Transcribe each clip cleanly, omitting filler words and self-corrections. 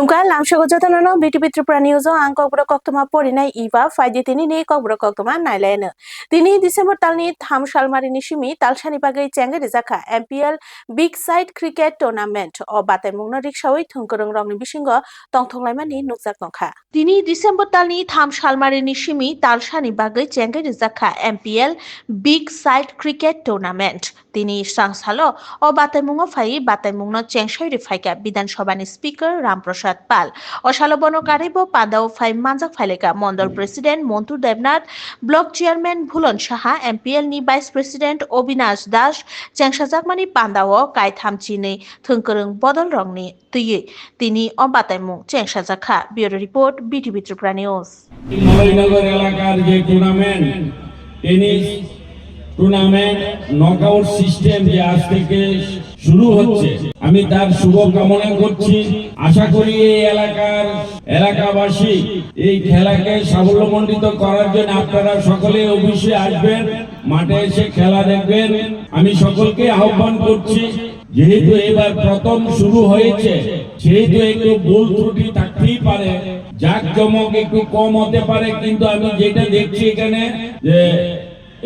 Nungka langsung jatuh nono BTV Tripura News ang kok toma porinai iwa faidi tini ni kok toma nailena. Tini Desember talni tham shalmari nishimi talshani bagai cengge rizaka MPL Big Side Cricket Tournament o batai mungno rikshawi thungkurung rongni bisingo tongtonglaimani nukjak tongkha. Tini Desember talni tham shalmari nishimi talshani bagai cengge rizaka MPL Big Side Cricket Tournament. Tini sangsalo o batai mungo fai batai mungno chengsoi rifaika Bidan Sabhani Speaker Ramprasad Pal o Shalobono Karibo Pandao Fai Manjak Faileka Mondol President Montu Devnath Block Chairman Bhulon Saha MPL ni Vice President Obinash Das Chengshajakmani Pandao Kai Thamchini Thungkurung Bodol Rongni Tuyi Tini o batai mung Chengshajaka Bureau Report BTV Tripura News মলাইনগর এলাকার যে tennis tournament knockout system যে আজ থেকে শুরু হচ্ছে আমি তার শুভ কামনা করছি। আশা করি এই এলাকাবাসী এই খেলাকে সাফল্যমণ্ডিত করার জন্য আপনারা সকলে অবশ্যই আসবেন, মাঠে এসে খেলা দেখবেন। আমি সকলকে আহ্বান করছি, যেহেতু এবার প্রথম শুরু হয়েছে সেহেতু একটু ভুল ত্রুটি থাকতেই পারে, জাঁকজমক একটু কম হতে পারে, কিন্তু আমি যেটা দেখছি এখানে যে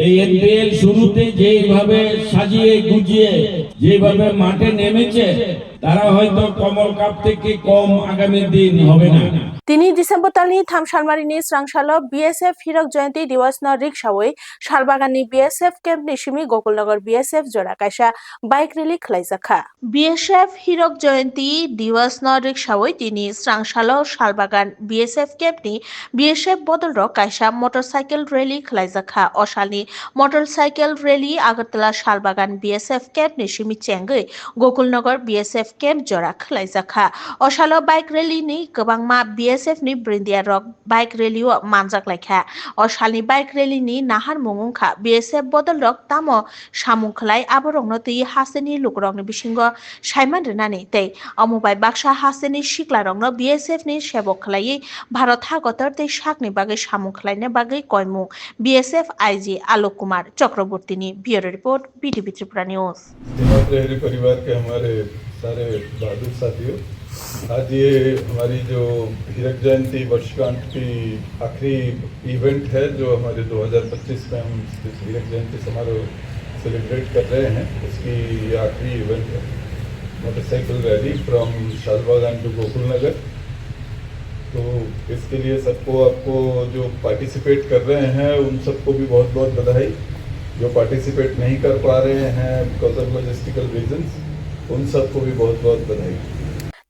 এই এনপিএল শুরুতে যেভাবে সাজিয়ে গুজিয়ে যেভাবে মাঠে নেমেছে তারা হয়তো কমল কাপ থেকে কম আগামী দিন হবে না। তিনি December talni tham shalmarini srangshalo BSF Hirak Jayanti Diwas no rikshawi Shalbaganni BSF camp ni simi Gokulnagar BSF jora kaisa bike rally khlaijakha. BSF Hirak Jayanti Diwas no rikshawi tini srangshalo Shalbagan BSF camp ni BSF bodol ro kaisa motorcycle rally khlaijakha. Osalni motorcycle rally Agartala Shalbagan BSF camp ni simi chengui Gokulnagar BSF camp jora khlaijakha. Osalo bike rally ni kwbangma BSF ni Brindia Rock bike rally o manjak laikha. O salni bike rally ni nahar mungungkha BSF bodol rok tamo samung khlai aborokno tui haseni lukrokni bisingo saiman rwnani tei amobai baksa haseni siklarokno BSF ni sebok khlai Bharat Hagotar tei sakni bagai samung khlaina bagai koimung BSF IG Alok Kumar Chakraborty ni Bureau Report BTV Tripura News. परिवार के हमारे सारे बहादुर साथियों, आज ये हमारी जो हीरक जयंती वर्षगांठ की आखिरी इवेंट है जो हमारे 2025 में हम इस हीरक जयंती समारोह सेलिब्रेट कर रहे हैं, उसकी ये आखिरी इवेंट है। Motorcycle rally from Shalbagan to Gokulnagar. तो इसके लिए आपको जो पार्टिसिपेट कर रहे हैं उन सबको भी बहुत बहुत बधाई। जो पार्टिसिपेट नहीं कर पा रहे हैं बिकॉज ऑफ लॉजिस्टिकल रीजंस, उन सबको भी बहुत बहुत बधाई।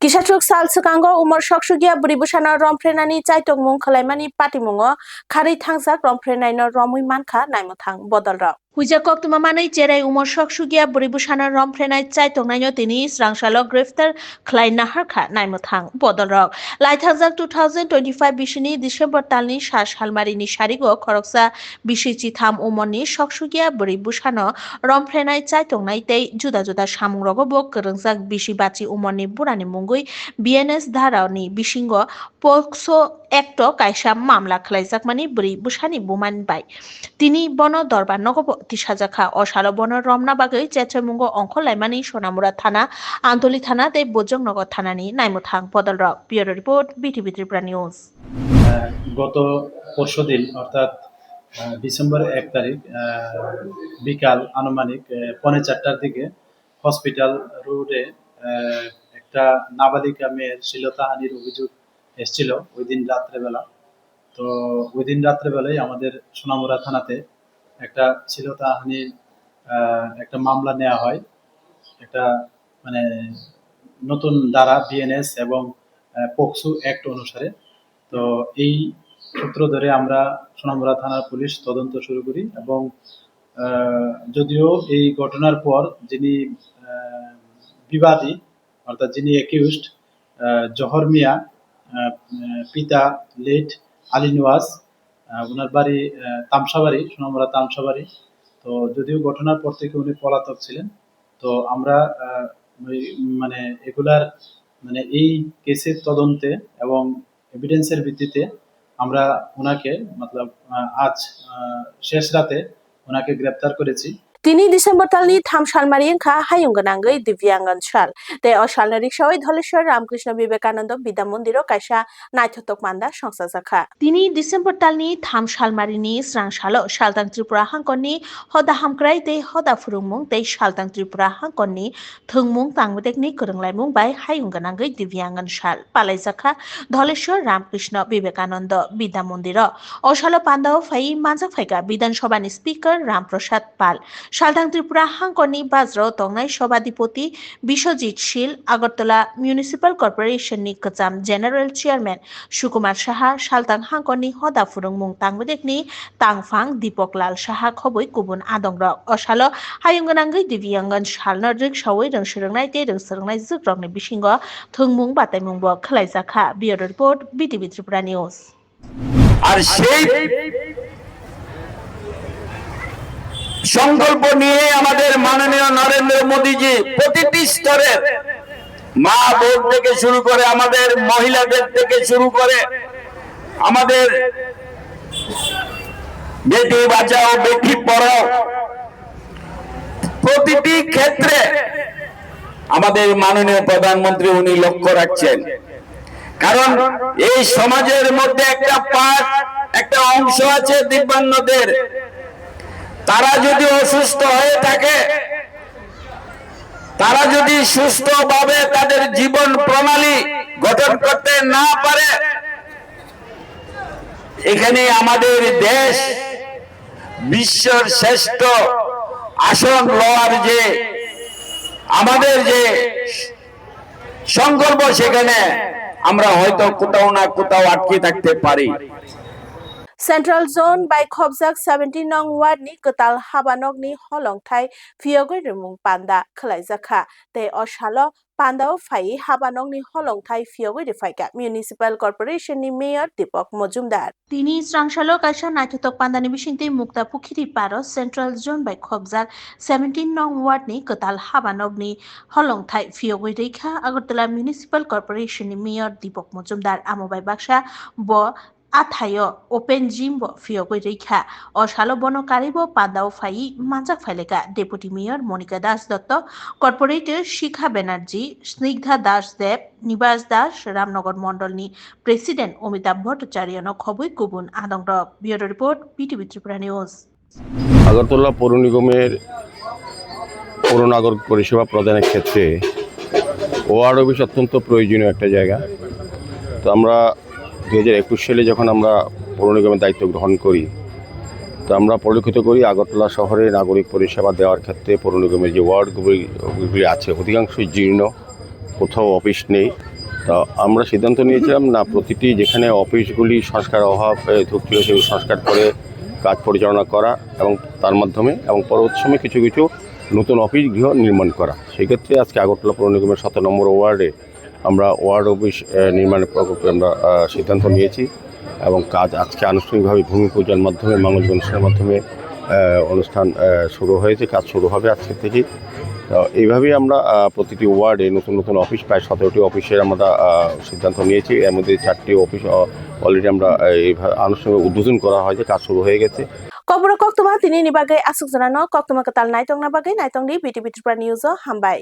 Kisachuk sal sukango umor shoksugia buribusano romprenani chaitok mung khalaimani patimungo khari thangjak romprenai no romui mankha naimuthang bodolrok. Huijakok tumamanai cherai umor shoksugia buribusano romprenai chaitok naino tini srangsalo griftar khlai naharkha naimuthang bodolrok. Laithangjak 2025 bishini December talni sha salmarini sarigo khoroksa bisichi tham umorni shoksugia buribusano romprenai chaitok nai tei juda juda samungrogo bo kwrwngjak bisi bachi umorni burani mung BNS ধারানি বিসিঙ্গ POCSO একটো কাইসা মামলা খালাইজাকমানি বরি বুসানি বুমান by তিনি বন দরবার নগব তিসাজাখা অসালো বন রমনা বাগৈ চেচমুঙ্গ অংখ লাইমানি সোনামুরা থানা আন্তলি থানা তে বজংনগর থানানি নাইমুথাং পদলরক bureau report BTV Tripura news. গত পরশুদিন অর্থাৎ ডিসেম্বর 1 তারিখ বিকাল আনুমানিক 4:30টার দিকে হসপিটাল রোডে একটা নাবালিকা মেয়ের শ্লীলতাহানির অভিযোগ এসেছিল ওই দিন রাত্রেবেলা। তো ওই দিন রাত্রেবেলায় আমাদের সোনামুড়া থানাতে একটা শ্লীলতাহানির একটা মামলা নেওয়া হয়, একটা মানে নতুন ধারা বিএনএস এবং পোক্সো অ্যাক্ট অনুসারে। তো এই সূত্র ধরে আমরা সোনামুড়া থানার পুলিশ তদন্ত শুরু করি এবং যদিও এই ঘটনার পর যিনি বিবাদী অর্থাৎ যিনি অ্যাকিউজড জহর মিয়া, পিতা লেট আলী নওয়াজ, ওনার বাড়ি তামসাবাড়ি, সোনামুড়া তামসাবাড়ি। তো যদিও ঘটনার পর থেকে উনি পলাতক ছিলেন, তো আমরা মানে এগুলার মানে এই কেসের তদন্তে এবং এভিডেন্সের ভিত্তিতে আমরা ওনাকে মতলব আজ শেষ রাতে ওনাকে গ্রেপ্তার করেছি। তিনি ডিসেম্বর তাलनि 3 सालमारि ओंखा हायुं गोनांगै दिव्यांग ओनसोल ते असालनि रिक्सावै धलेश्वर रामकृष्ण विवेकानंद बिद्या मन्दिराव कायसा नायथावथाव मान्दा संसाजाखा তিনি ডিসেম্বর তাलनि 3 सालमारिनि स्रांसालो सालतां त्रिपुरा हांखरनि हदा हामक्राय ते हदा फुरुंमुं ते सालतां त्रिपुरा हांखरनि थोंमुं तांबदेकनि गोरोंलायमुं बाय हायुं गोनांगै दिव्यांग ओनसोल पालायजाखा धलेश्वर रामकृष्ण विवेकानंद बिद्या मन्दिराव असालो पान्दाव फाइ मानजाक फाइगा विधानसभानि स्पिकार रामप्रसाद पाल सालतां त्रिपुरा हांखरनि बाज्राव तंनाय सभाधिपति बिश्वजित शील আগরতলা মিউনিসিপাল কর্পোরেশনनि गोजाम जेनेरेल चेयारमैन सुकुमार साहा सालतां हांखरनि हदा फुरुंमुं तांबदेकनि तांफां दीपक लाल साहा खबै गुबुन आदंग्रक असालो हायुं गोनांगै दिव्यांग ओनसोलनो रिक्सावै रोंसोरोंनाय ते रोंसोरोंनाय जोग्रकनि बिसिंगो थोंमुं बातायमुंबो खालायजाखा बिउरो रिपोर्ट बिटिभि त्रिपुरा निउज আর সেই সংকল্প নিয়ে আমাদের মাননীয় নরেন্দ্র মোদীজি প্রতিটি স্তরে মা বোন থেকে শুরু করে আমাদের মহিলাদের থেকে শুরু করে আমাদের বেটি বাঁচাও বেটি পড়াও প্রতিটি ক্ষেত্রে আমাদের মাননীয় প্রধানমন্ত্রী উনি লক্ষ্য রাখছেন কারণ এই সমাজের মধ্যে একটা পার্ট একটা অংশ আছে দিব্যাঙ্গদের তারা যদি অসুস্থ হয়ে থাকে তারা যদি সুস্থভাবে তাদের জীবন প্রণালী গঠন করতে না পারে এখানে আমাদের দেশ বিশ্বের শ্রেষ্ঠ আসন লওয়ার যে আমাদের যে সংকল্প সেখানে আমরা হয়তো কোথাও না কোথাও আটকে থাকতে পারি सेंट्रल जोन बाय खबजाक 17 नং वार्डनि गोताल हाबानगनि हलंथाय फियगै रुमुं पान्दा खलायजाखा ते असालो पान्दाव फाइ हाबानगनि हलंथाय फियगै रिफाइका मिउनिसिपाल कॉर्पोरेशननि मेयर दीपक मजुमदार তিনি স্রাংসালো কাইসা নাইথক পান্দানি বিসিংতে মুক্তা পুখিরি পার সেন্ট্রাল जोन बाय खबजाक 17 नং वार्डनि गोताल हाबानगनि हलंथाय फियगै रैखा আগরতলা मिउनिसिपाल कॉर्पोरेशननि मेयर दीपक मजुमदार आमोबाय बाक्सा ब आथायो ओपेन जिम फियगै रैखा असालो बनकारिब पान्दाव फाइ मानजाक फाइलेका deputy mayor Monika Das Dutta corporator Shikha Banerjee Snigdha Das Deb Nibas Das Ramnagar मंडलनि प्रेसिडेंट अमिताभ भट्टाचार्य खबै गुबुन आदंग्रक bureau report BTV Tripura news Agartala পৌর নিগমের পৌর নাগরিক পরিষেবা প্রদানের ক্ষেত্রে ওয়ার্ড অফিস অত্যন্ত প্রয়োজনীয় একটা জায়গা তো আমরা 2021 সালে যখন আমরা পৌর নিগমের দায়িত্ব গ্রহণ করি তো আমরা পরিলক্ষিত করি আগরতলা শহরে নাগরিক পরিষেবা দেওয়ার ক্ষেত্রে পৌর নিগমের যে ওয়ার্ডগুলি আছে অধিকাংশই জীর্ণ কোথাও অফিস নেই তো আমরা সিদ্ধান্ত নিয়েছিলাম না প্রতিটি যেখানে অফিসগুলি সংস্কার অভাব ধুকছিল সেগুলো সংস্কার করে কাজ পরিচালনা করা এবং তার মাধ্যমে এবং পরবর্তী সময়ে কিছু কিছু নতুন অফিস গৃহ নির্মাণ করা সেক্ষেত্রে আজকে আগরতলা পৌর নিগমের 17 নম্বর ওয়ার্ডে আমরা ওয়ার্ড অফিস নির্মাণের প্রকল্পে আমরা সিদ্ধান্ত নিয়েছি এবং কাজ আজকে আনুষ্ঠানিকভাবে ভূমি পূজার মাধ্যমে মঙ্গল অনুষ্ঠানের মাধ্যমে অনুষ্ঠান শুরু হয়েছে কাজ শুরু হবে আজকে থেকে তো এইভাবেই আমরা প্রতিটি ওয়ার্ডে নতুন নতুন অফিস প্রায় 17টি অফিসের আমরা সিদ্ধান্ত নিয়েছি এর মধ্যে 4টি অফিস অলরেডি আমরা এইভাবে আনুষ্ঠানিক উদ্বোধন করা হয়েছে কাজ শুরু হয়ে গেছে কবর কক্তমা তিনি নিবাগে আসুক জানানো কক্তমা কাতাল নাইতং না বাগে নাইতং দি বিটিভি ত্রিপুরা নিউজ হামবাই